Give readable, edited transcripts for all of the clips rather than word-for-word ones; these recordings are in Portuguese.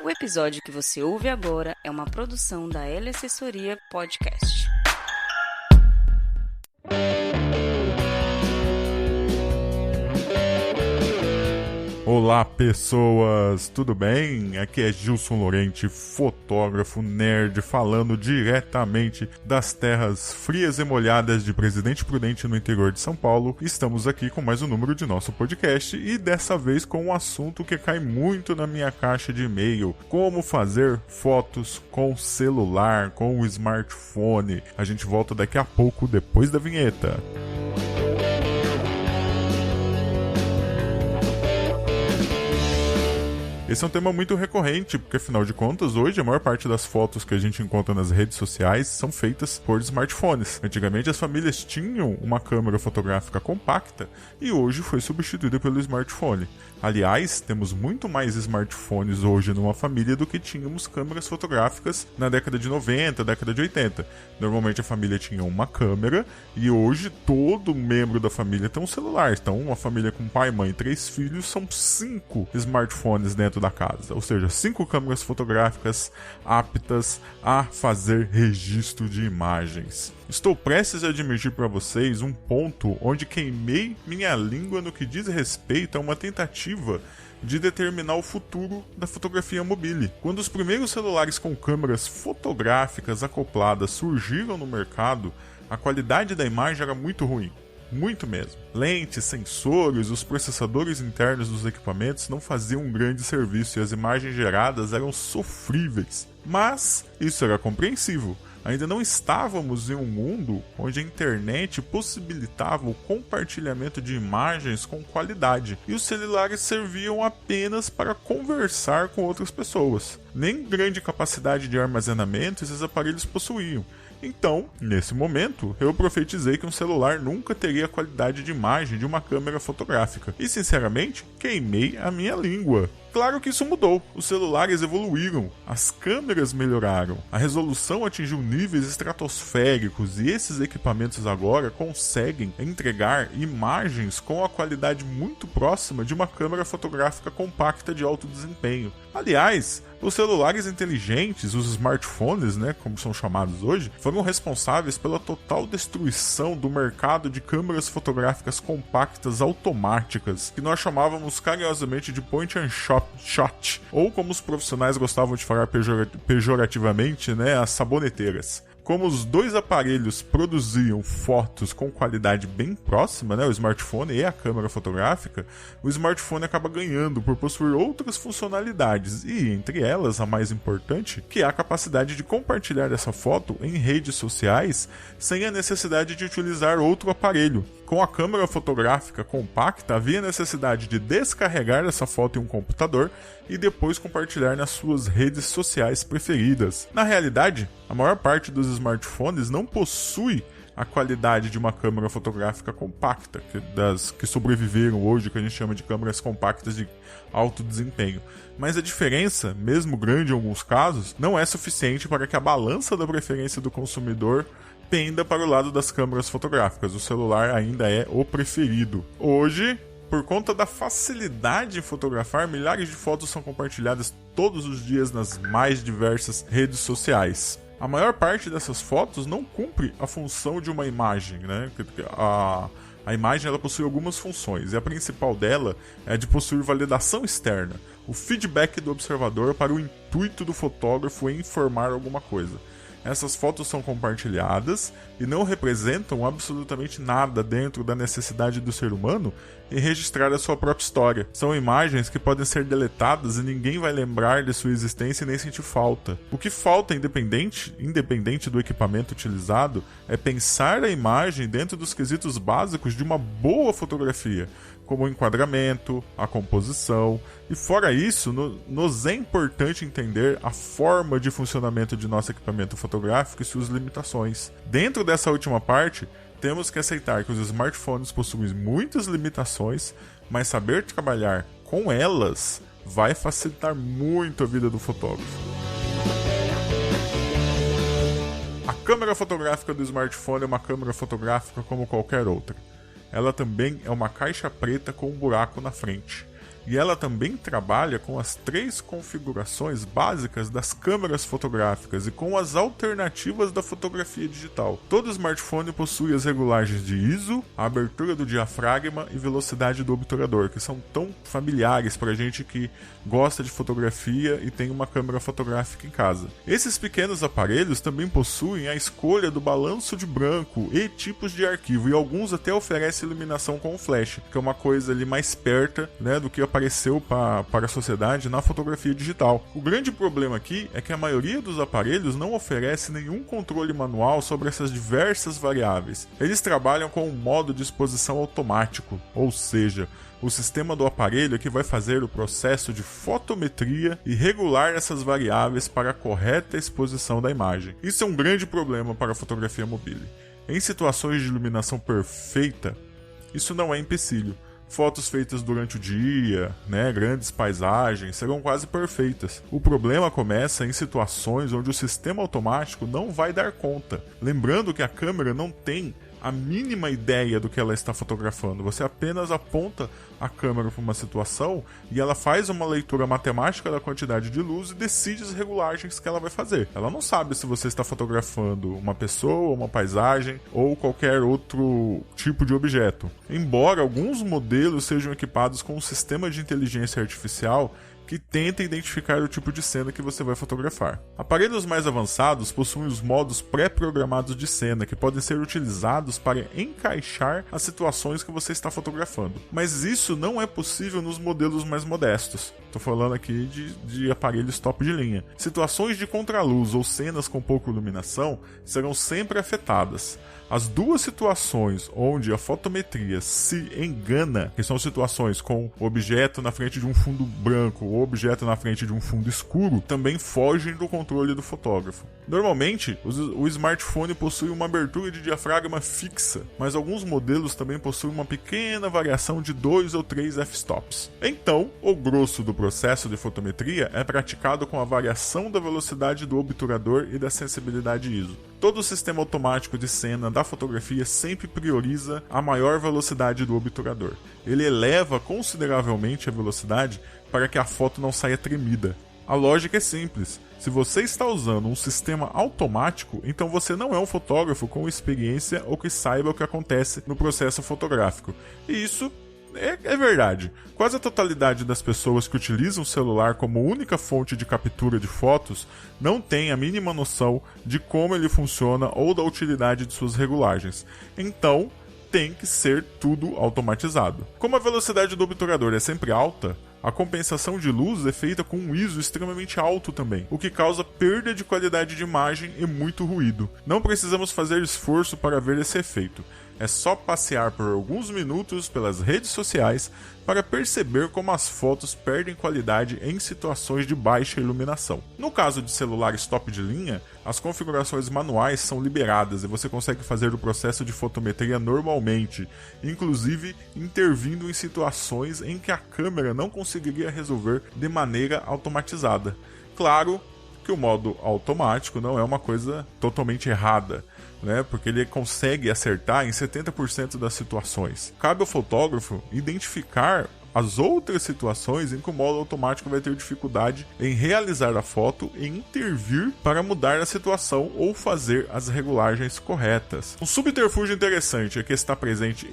O episódio que você ouve agora é uma produção da L Assessoria Podcast. Olá pessoas, tudo bem? Aqui é Gilson Lorente, fotógrafo nerd, falando diretamente das terras frias e molhadas de Presidente Prudente no interior de São Paulo. Estamos aqui com mais um número de nosso podcast e dessa vez com um assunto que cai muito na minha caixa de e-mail: como fazer fotos com celular, com o smartphone. A gente volta daqui a pouco, depois da vinheta. Esse é um tema muito recorrente, porque afinal de contas, hoje a maior parte das fotos que a gente encontra nas redes sociais são feitas por smartphones. Antigamente as famílias tinham uma câmera fotográfica compacta e hoje foi substituída pelo smartphone. Aliás, temos muito mais smartphones hoje numa família do que tínhamos câmeras fotográficas na década de 90, década de 80. Normalmente a família tinha uma câmera e hoje todo membro da família tem um celular. Então uma família com pai, mãe e 3 filhos são 5 smartphones dentro da casa, ou seja, 5 câmeras fotográficas aptas a fazer registro de imagens. Estou prestes a admitir para vocês um ponto onde queimei minha língua no que diz respeito a uma tentativa de determinar o futuro da fotografia mobile. Quando os primeiros celulares com câmeras fotográficas acopladas surgiram no mercado, a qualidade da imagem era muito ruim. Muito mesmo. Lentes, sensores, os processadores internos dos equipamentos não faziam um grande serviço e as imagens geradas eram sofríveis. Mas isso era compreensível. Ainda não estávamos em um mundo onde a internet possibilitava o compartilhamento de imagens com qualidade e os celulares serviam apenas para conversar com outras pessoas. Nem grande capacidade de armazenamento esses aparelhos possuíam. Então, nesse momento, eu profetizei que um celular nunca teria a qualidade de imagem de uma câmera fotográfica. E, sinceramente, queimei a minha língua. Claro que isso mudou. Os celulares evoluíram, as câmeras melhoraram, a resolução atingiu níveis estratosféricos e esses equipamentos agora conseguem entregar imagens com a qualidade muito próxima de uma câmera fotográfica compacta de alto desempenho. Aliás, os celulares inteligentes, os smartphones, como são chamados hoje, foram responsáveis pela total destruição do mercado de câmeras fotográficas compactas automáticas, que nós chamávamos carinhosamente de point and shot, ou como os profissionais gostavam de falar pejorativamente, as saboneteiras. Como os dois aparelhos produziam fotos com qualidade bem próxima, o smartphone e a câmera fotográfica, o smartphone acaba ganhando por possuir outras funcionalidades e, entre elas, a mais importante, que é a capacidade de compartilhar essa foto em redes sociais sem a necessidade de utilizar outro aparelho. Com a câmera fotográfica compacta, havia necessidade de descarregar essa foto em um computador e depois compartilhar nas suas redes sociais preferidas. Na realidade, a maior parte dos smartphones não possui a qualidade de uma câmera fotográfica compacta, das que sobreviveram hoje, que a gente chama de câmeras compactas de alto desempenho. Mas a diferença, mesmo grande em alguns casos, não é suficiente para que a balança da preferência do consumidor penda para o lado das câmeras fotográficas. O celular ainda é o preferido. Hoje, por conta da facilidade de fotografar, milhares de fotos são compartilhadas todos os dias nas mais diversas redes sociais. A maior parte dessas fotos não cumpre a função de uma imagem, A imagem ela possui algumas funções, e a principal dela é a de possuir validação externa, o feedback do observador para o intuito do fotógrafo em informar alguma coisa. Essas fotos são compartilhadas e não representam absolutamente nada dentro da necessidade do ser humano em registrar a sua própria história. São imagens que podem ser deletadas e ninguém vai lembrar de sua existência e nem sentir falta. O que falta, independente do equipamento utilizado, é pensar a imagem dentro dos quesitos básicos de uma boa fotografia, como o enquadramento, a composição, e fora isso, nos é importante entender a forma de funcionamento de nosso equipamento fotográfico e suas limitações. Dentro dessa última parte, temos que aceitar que os smartphones possuem muitas limitações, mas saber trabalhar com elas vai facilitar muito a vida do fotógrafo. A câmera fotográfica do smartphone é uma câmera fotográfica como qualquer outra. Ela também é uma caixa preta com um buraco na frente. e ela também trabalha com as 3 configurações básicas das câmeras fotográficas e com as alternativas da fotografia digital. Todo smartphone possui as regulagens de ISO, a abertura do diafragma e velocidade do obturador, que são tão familiares para a gente que gosta de fotografia e tem uma câmera fotográfica em casa. Esses pequenos aparelhos também possuem a escolha do balanço de branco e tipos de arquivo, e alguns até oferecem iluminação com flash, que é uma coisa ali mais perto, né, do que apareceu para a sociedade na fotografia digital. O grande problema aqui é que a maioria dos aparelhos não oferece nenhum controle manual sobre essas diversas variáveis. Eles trabalham com um modo de exposição automático, ou seja, o sistema do aparelho é que vai fazer o processo de fotometria e regular essas variáveis para a correta exposição da imagem. Isso é um grande problema para a fotografia mobile. Em situações de iluminação perfeita, isso não é empecilho. Fotos feitas durante o dia, grandes paisagens, serão quase perfeitas. O problema começa em situações onde o sistema automático não vai dar conta. Lembrando que a câmera não tem a mínima ideia do que ela está fotografando. Você apenas aponta a câmera para uma situação e ela faz uma leitura matemática da quantidade de luz e decide as regulagens que ela vai fazer. Ela não sabe se você está fotografando uma pessoa, uma paisagem ou qualquer outro tipo de objeto. Embora alguns modelos sejam equipados com um sistema de inteligência artificial que tenta identificar o tipo de cena que você vai fotografar. Aparelhos mais avançados possuem os modos pré-programados de cena, que podem ser utilizados para encaixar as situações que você está fotografando. Mas isso não é possível nos modelos mais modestos. Estou falando aqui de aparelhos top de linha. Situações de contraluz ou cenas com pouca iluminação serão sempre afetadas. As 2 situações onde a fotometria se engana, que são situações com o objeto na frente de um fundo branco ou objeto na frente de um fundo escuro, também fogem do controle do fotógrafo. Normalmente, o smartphone possui uma abertura de diafragma fixa, mas alguns modelos também possuem uma pequena variação de 2 ou 3 f-stops. Então, o grosso do processo de fotometria é praticado com a variação da velocidade do obturador e da sensibilidade ISO. Todo o sistema automático de cena da fotografia sempre prioriza a maior velocidade do obturador. Ele eleva consideravelmente a velocidade para que a foto não saia tremida. A lógica é simples. Se você está usando um sistema automático, então você não é um fotógrafo com experiência ou que saiba o que acontece no processo fotográfico. E isso é verdade. Quase a totalidade das pessoas que utilizam o celular como única fonte de captura de fotos não tem a mínima noção de como ele funciona ou da utilidade de suas regulagens. Então, tem que ser tudo automatizado. Como a velocidade do obturador é sempre alta, a compensação de luz é feita com um ISO extremamente alto também, o que causa perda de qualidade de imagem e muito ruído. Não precisamos fazer esforço para ver esse efeito. É só passear por alguns minutos pelas redes sociais para perceber como as fotos perdem qualidade em situações de baixa iluminação. No caso de celulares top de linha, as configurações manuais são liberadas e você consegue fazer o processo de fotometria normalmente, inclusive intervindo em situações em que a câmera não conseguiria resolver de maneira automatizada. Claro que o modo automático não é uma coisa totalmente errada, porque ele consegue acertar em 70% das situações. Cabe ao fotógrafo identificar as outras situações em que o modo automático vai ter dificuldade em realizar a foto e intervir para mudar a situação ou fazer as regulagens corretas. Um subterfúgio interessante que está presente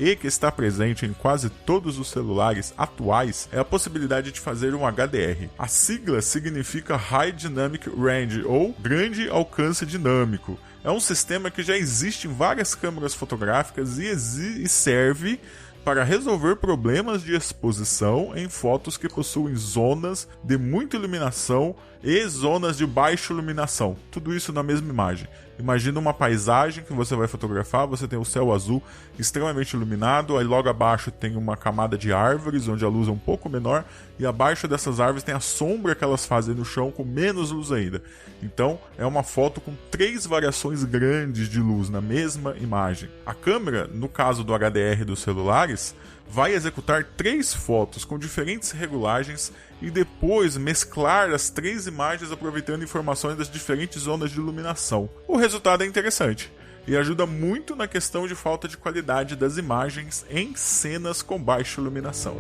em quase todos os celulares atuais é a possibilidade de fazer um HDR. A sigla significa High Dynamic Range, ou Grande Alcance Dinâmico. É um sistema que já existe em várias câmeras fotográficas e serve para resolver problemas de exposição em fotos que possuem zonas de muita iluminação e zonas de baixa iluminação. Tudo isso na mesma imagem. Imagina uma paisagem que você vai fotografar, você tem o céu azul extremamente iluminado, aí logo abaixo tem uma camada de árvores, onde a luz é um pouco menor, e abaixo dessas árvores tem a sombra que elas fazem no chão com menos luz ainda. Então é uma foto com 3 variações grandes de luz na mesma imagem. A câmera, no caso do HDR dos celulares, vai executar 3 fotos com diferentes regulagens e depois mesclar as 3 imagens aproveitando informações das diferentes zonas de iluminação. O resultado é interessante e ajuda muito na questão de falta de qualidade das imagens em cenas com baixa iluminação.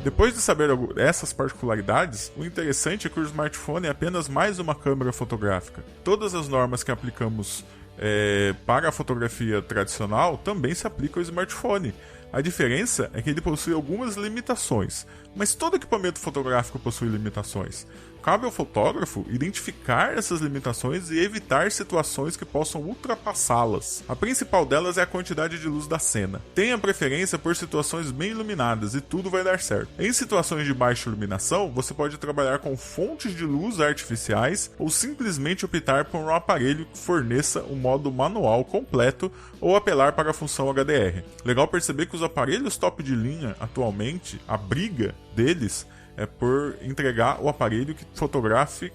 Depois de saber essas particularidades, o interessante é que o smartphone é apenas mais uma câmera fotográfica. Todas as normas que aplicamos para a fotografia tradicional também se aplicam ao smartphone. A diferença é que ele possui algumas limitações, mas todo equipamento fotográfico possui limitações. Cabe ao fotógrafo identificar essas limitações e evitar situações que possam ultrapassá-las. A principal delas é a quantidade de luz da cena. Tenha preferência por situações bem iluminadas e tudo vai dar certo. Em situações de baixa iluminação, você pode trabalhar com fontes de luz artificiais ou simplesmente optar por um aparelho que forneça o modo manual completo ou apelar para a função HDR. Legal perceber que os aparelhos top de linha atualmente, a briga deles é por entregar o aparelho que fotografe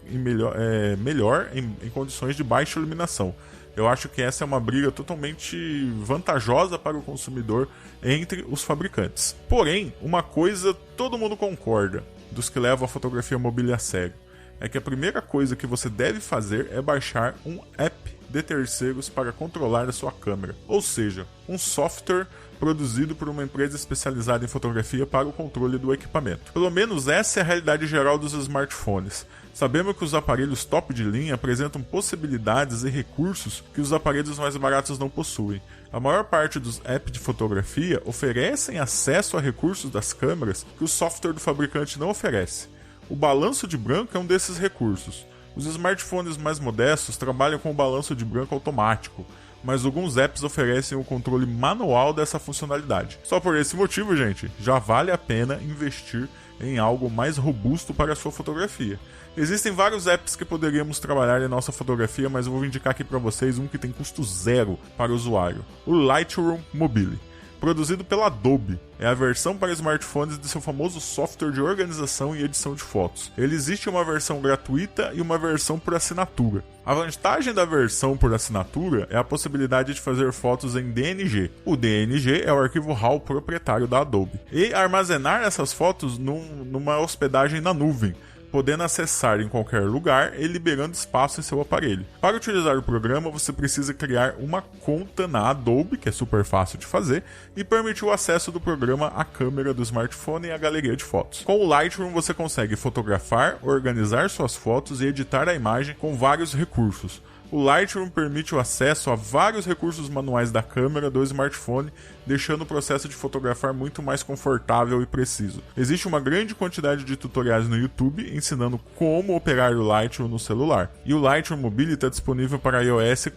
melhor em condições de baixa iluminação. Eu acho que essa é uma briga totalmente vantajosa para o consumidor entre os fabricantes. Porém, uma coisa todo mundo concorda, dos que levam a fotografia mobile a sério, é que a primeira coisa que você deve fazer é baixar um app de terceiros para controlar a sua câmera, ou seja, um software produzido por uma empresa especializada em fotografia para o controle do equipamento. Pelo menos essa é a realidade geral dos smartphones. Sabemos que os aparelhos top de linha apresentam possibilidades e recursos que os aparelhos mais baratos não possuem. A maior parte dos apps de fotografia oferecem acesso a recursos das câmeras que o software do fabricante não oferece. O balanço de branco é um desses recursos. Os smartphones mais modestos trabalham com o balanço de branco automático, mas alguns apps oferecem o controle manual dessa funcionalidade. Só por esse motivo, gente, já vale a pena investir em algo mais robusto para a sua fotografia. Existem vários apps que poderíamos trabalhar em nossa fotografia, mas eu vou indicar aqui para vocês um que tem custo zero para o usuário, o Lightroom Mobile. Produzido pela Adobe, é a versão para smartphones de seu famoso software de organização e edição de fotos. Ele existe uma versão gratuita e uma versão por assinatura. A vantagem da versão por assinatura é a possibilidade de fazer fotos em DNG. O DNG é o arquivo RAW proprietário da Adobe. E armazenar essas fotos numa hospedagem na nuvem, podendo acessar em qualquer lugar e liberando espaço em seu aparelho. Para utilizar o programa, você precisa criar uma conta na Adobe, que é super fácil de fazer, e permitir o acesso do programa à câmera do smartphone e à galeria de fotos. Com o Lightroom, você consegue fotografar, organizar suas fotos e editar a imagem com vários recursos. O Lightroom permite o acesso a vários recursos manuais da câmera do smartphone, deixando o processo de fotografar muito mais confortável e preciso. Existe uma grande quantidade de tutoriais no YouTube ensinando como operar o Lightroom no celular. E o Lightroom Mobile está disponível para iOS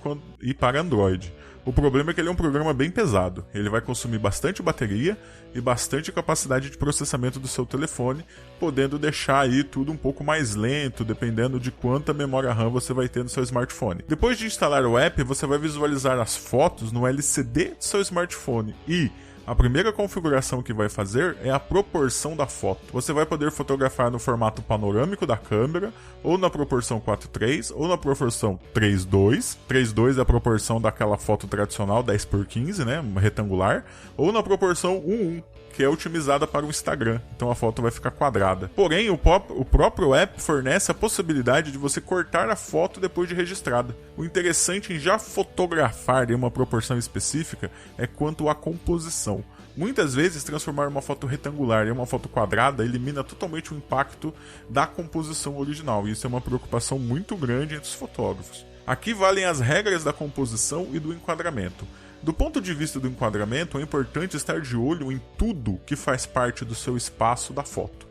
e para Android. O problema é que ele é um programa bem pesado. Ele vai consumir bastante bateria e bastante capacidade de processamento do seu telefone, podendo deixar aí tudo um pouco mais lento, dependendo de quanta memória RAM você vai ter no seu smartphone. Depois de instalar o app, você vai visualizar as fotos no LCD do seu smartphone e a primeira configuração que vai fazer é a proporção da foto. Você vai poder fotografar no formato panorâmico da câmera, ou na proporção 4:3, ou na proporção 3:2. 3:2 é a proporção daquela foto tradicional 10:15, né, retangular, ou na proporção 1:1, que é otimizada para o Instagram, então a foto vai ficar quadrada. Porém, o próprio app fornece a possibilidade de você cortar a foto depois de registrada. O interessante em já fotografar em uma proporção específica é quanto à composição. Muitas vezes, transformar uma foto retangular em uma foto quadrada elimina totalmente o impacto da composição original, e isso é uma preocupação muito grande entre os fotógrafos. Aqui valem as regras da composição e do enquadramento. Do ponto de vista do enquadramento, é importante estar de olho em tudo que faz parte do seu espaço da foto.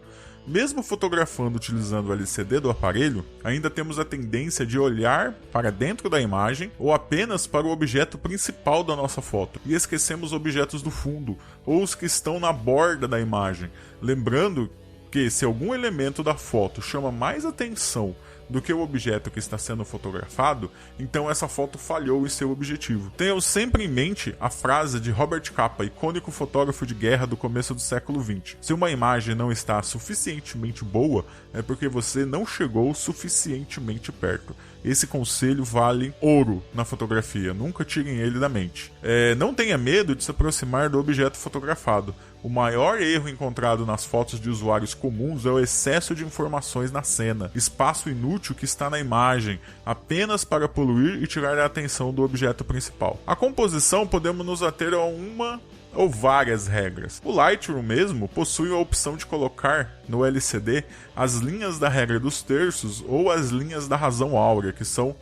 Mesmo fotografando utilizando o LCD do aparelho, ainda temos a tendência de olhar para dentro da imagem ou apenas para o objeto principal da nossa foto, e esquecemos objetos do fundo ou os que estão na borda da imagem. Lembrando que se algum elemento da foto chama mais atenção do que o objeto que está sendo fotografado, então essa foto falhou em seu objetivo. Tenham sempre em mente a frase de Robert Capa, icônico fotógrafo de guerra do começo do século XX. Se uma imagem não está suficientemente boa, é porque você não chegou suficientemente perto. Esse conselho vale ouro na fotografia, nunca tirem ele da mente. Não tenha medo de se aproximar do objeto fotografado. O maior erro encontrado nas fotos de usuários comuns é o excesso de informações na cena, espaço inútil que está na imagem, apenas para poluir e tirar a atenção do objeto principal. A composição podemos nos ater a uma ou várias regras. O Lightroom mesmo possui a opção de colocar no LCD as linhas da regra dos terços ou as linhas da razão áurea, que são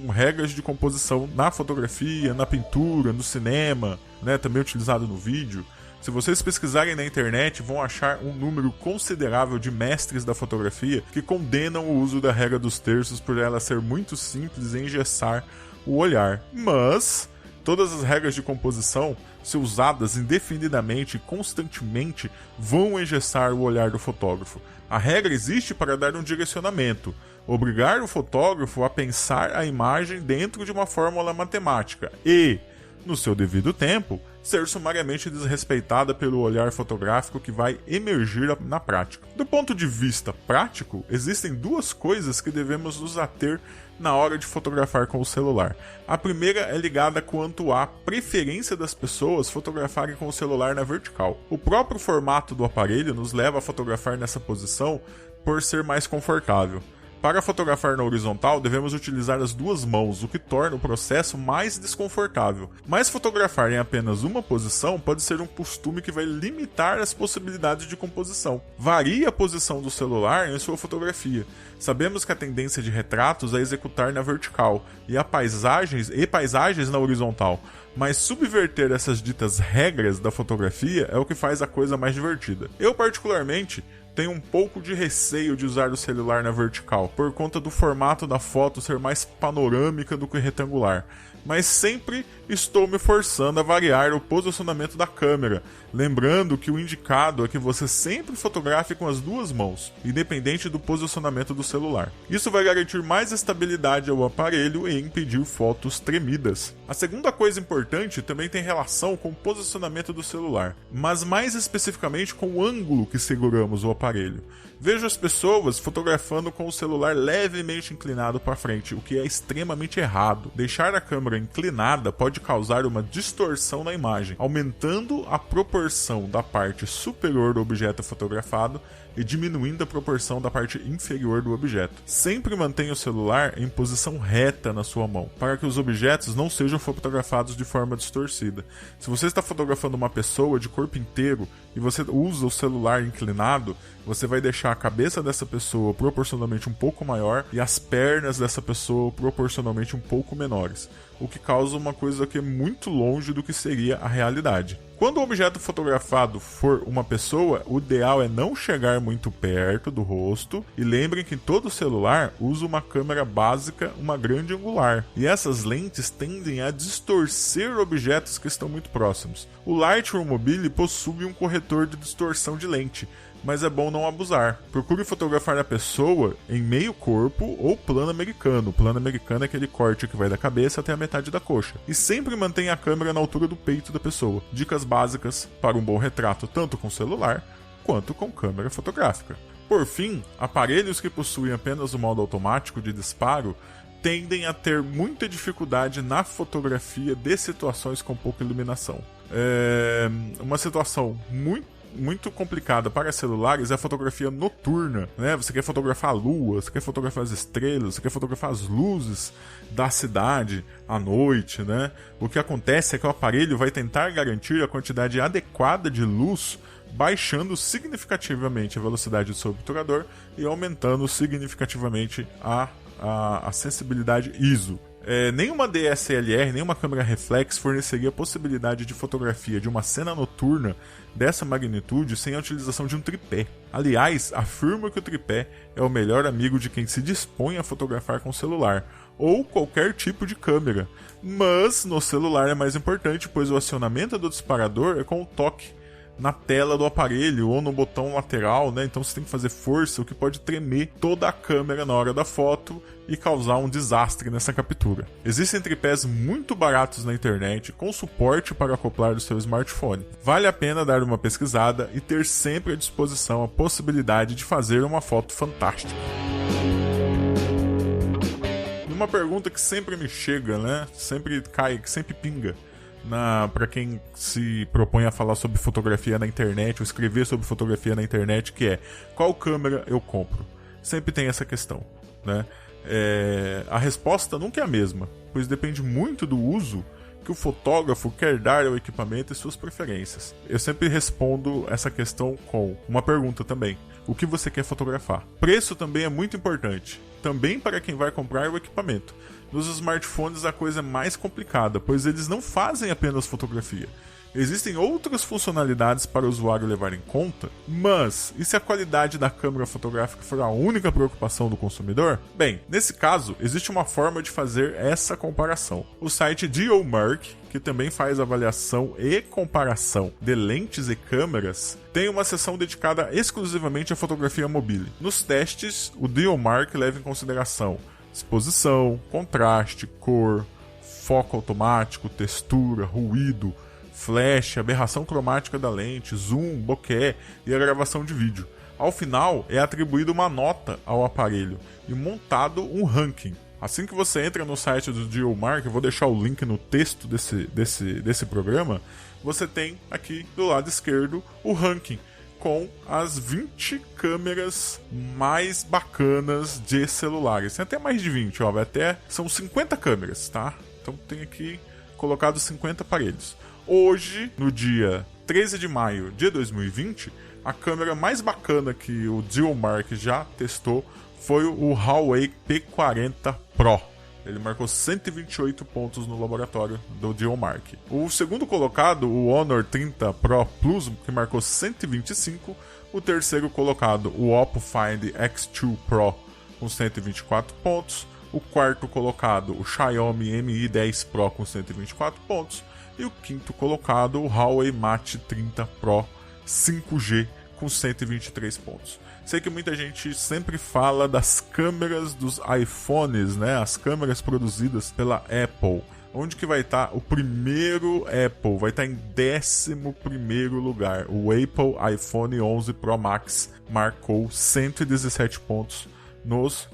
regras de composição na fotografia, na pintura, no cinema, né, também utilizado no vídeo. Se vocês pesquisarem na internet, vão achar um número considerável de mestres da fotografia que condenam o uso da regra dos terços por ela ser muito simples e engessar o olhar. Mas todas as regras de composição, se usadas indefinidamente e constantemente, vão engessar o olhar do fotógrafo. A regra existe para dar um direcionamento, obrigar o fotógrafo a pensar a imagem dentro de uma fórmula matemática e, no seu devido tempo, ser sumariamente desrespeitada pelo olhar fotográfico que vai emergir na prática. Do ponto de vista prático, existem duas coisas que devemos nos ater na hora de fotografar com o celular. A primeira é ligada quanto à preferência das pessoas fotografarem com o celular na vertical. O próprio formato do aparelho nos leva a fotografar nessa posição por ser mais confortável. Para fotografar na horizontal, devemos utilizar as duas mãos, o que torna o processo mais desconfortável. Mas fotografar em apenas uma posição pode ser um costume que vai limitar as possibilidades de composição. Varie a posição do celular em sua fotografia. Sabemos que a tendência de retratos é executar na vertical e paisagens na horizontal. Mas subverter essas ditas regras da fotografia é o que faz a coisa mais divertida. Eu, particularmente, tenho um pouco de receio de usar o celular na vertical, por conta do formato da foto ser mais panorâmica do que retangular. Mas sempre estou me forçando a variar o posicionamento da câmera, lembrando que o indicado é que você sempre fotografe com as duas mãos, independente do posicionamento do celular. Isso vai garantir mais estabilidade ao aparelho e impedir fotos tremidas. A segunda coisa importante também tem relação com o posicionamento do celular, mas mais especificamente com o ângulo que seguramos o aparelho. Vejo as pessoas fotografando com o celular levemente inclinado para frente, o que é extremamente errado. Deixar a câmera inclinada pode causar uma distorção na imagem, aumentando a proporção da parte superior do objeto fotografado e diminuindo a proporção da parte inferior do objeto. Sempre mantenha o celular em posição reta na sua mão, para que os objetos não sejam fotografados de forma distorcida. Se você está fotografando uma pessoa de corpo inteiro e você usa o celular inclinado, você vai deixar a cabeça dessa pessoa proporcionalmente um pouco maior e as pernas dessa pessoa proporcionalmente um pouco menores, o que causa uma coisa que é muito longe do que seria a realidade. Quando o objeto fotografado for uma pessoa, o ideal é não chegar muito perto do rosto, e lembrem que todo celular usa uma câmera básica, uma grande angular, e essas lentes tendem a distorcer objetos que estão muito próximos. O Lightroom Mobile possui um corretor de distorção de lente, mas é bom não abusar. Procure fotografar a pessoa em meio corpo ou plano americano. O plano americano é aquele corte que vai da cabeça até a metade da coxa. E sempre mantenha a câmera na altura do peito da pessoa. Dicas básicas para um bom retrato, tanto com celular quanto com câmera fotográfica. Por fim, aparelhos que possuem apenas o modo automático de disparo tendem a ter muita dificuldade na fotografia de situações com pouca iluminação. Uma situação muito complicada para celulares é a fotografia noturna, né? Você quer fotografar a lua, você quer fotografar as estrelas, você quer fotografar as luzes da cidade à noite, né? O que acontece é que o aparelho vai tentar garantir a quantidade adequada de luz, baixando significativamente a velocidade do seu obturador e aumentando significativamente a sensibilidade ISO. Nenhuma DSLR, nenhuma câmera reflex forneceria a possibilidade de fotografia de uma cena noturna dessa magnitude sem a utilização de um tripé. Aliás, afirmo que o tripé é o melhor amigo de quem se dispõe a fotografar com celular ou qualquer tipo de câmera. Mas no celular é mais importante, pois o acionamento do disparador é com o toque na tela do aparelho ou no botão lateral, né? Então você tem que fazer força, o que pode tremer toda a câmera na hora da foto e causar um desastre nessa captura. Existem tripés muito baratos na internet com suporte para acoplar do seu smartphone. Vale a pena dar uma pesquisada e ter sempre à disposição a possibilidade de fazer uma foto fantástica. Uma pergunta que sempre me chega, né? Sempre cai, que sempre pinga para quem se propõe a falar sobre fotografia na internet ou escrever sobre fotografia na internet, que é: qual câmera eu compro? Sempre tem essa questão, né? A resposta nunca é a mesma, pois depende muito do uso que o fotógrafo quer dar ao equipamento e suas preferências. Eu sempre respondo essa questão com uma pergunta também. O que você quer fotografar? Preço também é muito importante, também para quem vai comprar o equipamento. Nos smartphones a coisa é mais complicada, pois eles não fazem apenas fotografia. Existem outras funcionalidades para o usuário levar em conta, mas e se a qualidade da câmera fotográfica for a única preocupação do consumidor? Bem, nesse caso, existe uma forma de fazer essa comparação. O site DxOMark, que também faz avaliação e comparação de lentes e câmeras, tem uma seção dedicada exclusivamente à fotografia mobile. Nos testes, o DxOMark leva em consideração exposição, contraste, cor, foco automático, textura, ruído, flash, aberração cromática da lente, zoom, bokeh e a gravação de vídeo. Ao final, é atribuída uma nota ao aparelho e montado um ranking. Assim que você entra no site do DxOMark, eu vou deixar o link no texto desse programa, você tem aqui do lado esquerdo o ranking com as 20 câmeras mais bacanas de celulares. Tem até mais de 20, ó, são 50 câmeras, tá? Então tem aqui colocado 50 aparelhos. Hoje, no dia 13 de maio de 2020, a câmera mais bacana que o DxOMark já testou foi o Huawei P40 Pro. Ele marcou 128 pontos no laboratório do DxOMark. O segundo colocado, o Honor 30 Pro Plus, que marcou 125. O terceiro colocado, o Oppo Find X2 Pro, com 124 pontos. O quarto colocado, o Xiaomi Mi 10 Pro, com 124 pontos. E o quinto colocado, o Huawei Mate 30 Pro 5G, com 123 pontos. Sei que muita gente sempre fala das câmeras dos iPhones, né? As câmeras produzidas pela Apple. Onde que vai estar o primeiro Apple? Vai estar em 11º lugar. O Apple iPhone 11 Pro Max marcou 117 pontos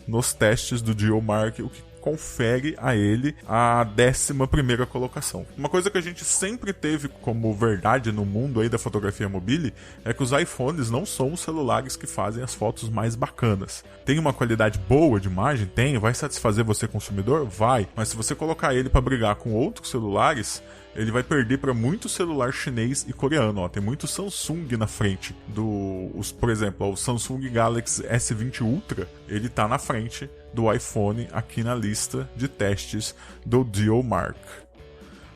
nos testes do DxOMark, o que confere a ele a 11ª colocação. Uma coisa que a gente sempre teve como verdade no mundo aí da fotografia mobile é que os iPhones não são os celulares que fazem as fotos mais bacanas. Tem uma qualidade boa de imagem? Tem. Vai satisfazer você, consumidor? Vai. Mas se você colocar ele para brigar com outros celulares, ele vai perder para muito celular chinês e coreano. Ó. Tem muito Samsung na frente por exemplo, o Samsung Galaxy S20 Ultra, ele tá na frente do iPhone aqui na lista de testes do DxOMark.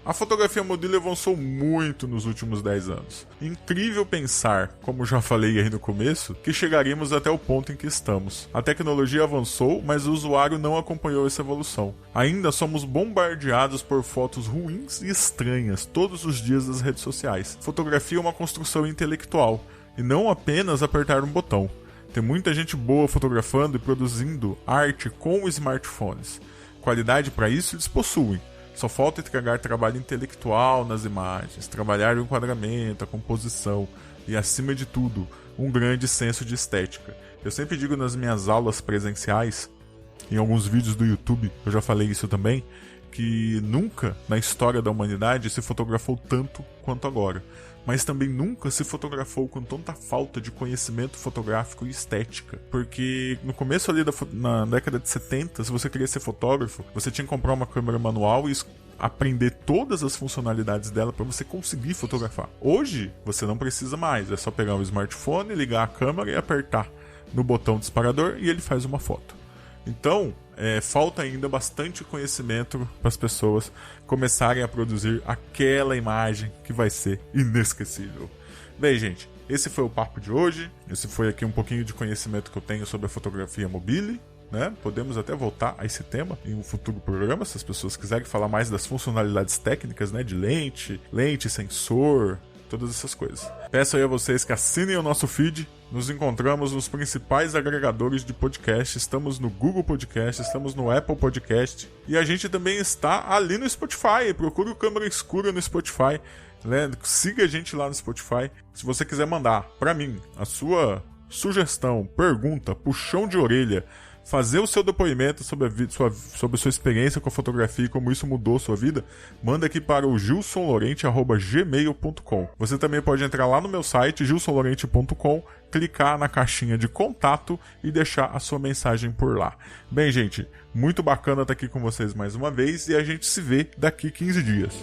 A fotografia mobile avançou muito nos últimos 10 anos. Incrível pensar, como já falei aí no começo, que chegaríamos até o ponto em que estamos. A tecnologia avançou, mas o usuário não acompanhou essa evolução. Ainda somos bombardeados por fotos ruins e estranhas todos os dias nas redes sociais. Fotografia é uma construção intelectual, e não apenas apertar um botão. Tem muita gente boa fotografando e produzindo arte com smartphones. Qualidade para isso eles possuem. Só falta entregar trabalho intelectual nas imagens, trabalhar o enquadramento, a composição e, acima de tudo, um grande senso de estética. Eu sempre digo nas minhas aulas presenciais, em alguns vídeos do YouTube, eu já falei isso também, que nunca na história da humanidade se fotografou tanto quanto agora. Mas também nunca se fotografou com tanta falta de conhecimento fotográfico e estética. Porque no começo ali na década de 70, se você queria ser fotógrafo, você tinha que comprar uma câmera manual e aprender todas as funcionalidades dela para você conseguir fotografar. Hoje, você não precisa mais. É só pegar um smartphone, ligar a câmera e apertar no botão disparador e ele faz uma foto. Então, falta ainda bastante conhecimento para as pessoas começarem a produzir aquela imagem que vai ser inesquecível. Bem, gente, esse foi o papo de hoje. Esse foi aqui um pouquinho de conhecimento que eu tenho sobre a fotografia mobile, né? Podemos até voltar a esse tema em um futuro programa, se as pessoas quiserem falar mais das funcionalidades técnicas, né? De lente, sensor, todas essas coisas. Peço aí a vocês que assinem o nosso feed. Nos encontramos nos principais agregadores de podcast. Estamos no Google Podcast, estamos no Apple Podcast. E a gente também está ali no Spotify. Procure o Câmera Escura no Spotify. Né? Siga a gente lá no Spotify. Se você quiser mandar para mim a sua sugestão, pergunta, puxão de orelha fazer o seu depoimento sobre a sua experiência com a fotografia e como isso mudou sua vida, manda aqui para o gilsonlorente@gmail.com. Você também pode entrar lá no meu site, gilsonlorente.com, clicar na caixinha de contato e deixar a sua mensagem por lá. Bem, gente, muito bacana estar aqui com vocês mais uma vez e a gente se vê daqui 15 dias.